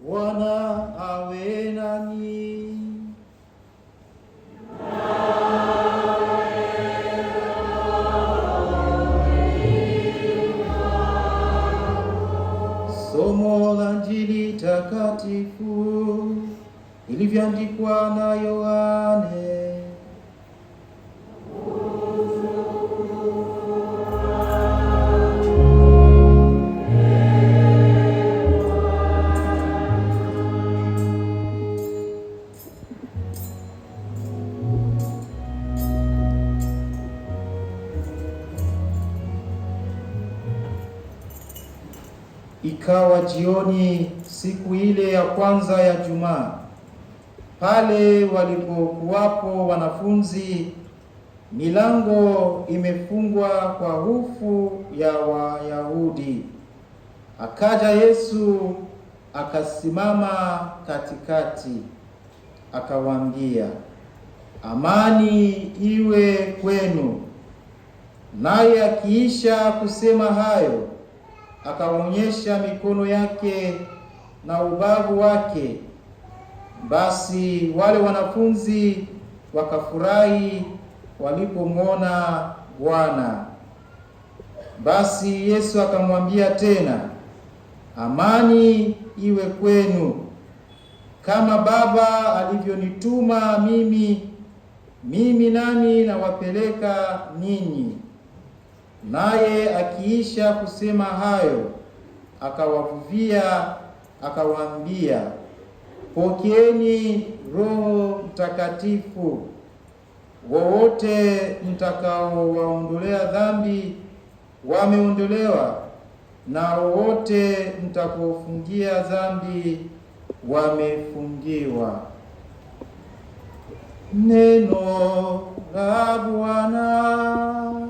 Bwana awe nanyi. Somo la Injili takatifu ilivyoandikwa na Yohane. Ikawa jioni siku ile ya kwanza ya Jumaa, pale walipokuwapo wanafunzi, milango imefungwa kwa hofu ya Wayahudi, akaja Yesu akasimama katikati, akawaambia, amani iwe kwenu. Naye akiisha kusema hayo, akaonyesha mikono yake na ubavu wake. Basi wale wanafunzi wakafurahi walipomwona Bwana. Basi Yesu akamwambia tena, amani iwe kwenu. Kama Baba alivyonituma mimi nami nawapeleka ninyi. Naye akiisha kusema hayo, akawavuvia, akawaambia, pokeeni Roho Mtakatifu. Wowote mtakaowaondolea dhambi wameondolewa, na wowote mtakaofungia dhambi wamefungiwa. Neno la Bwana.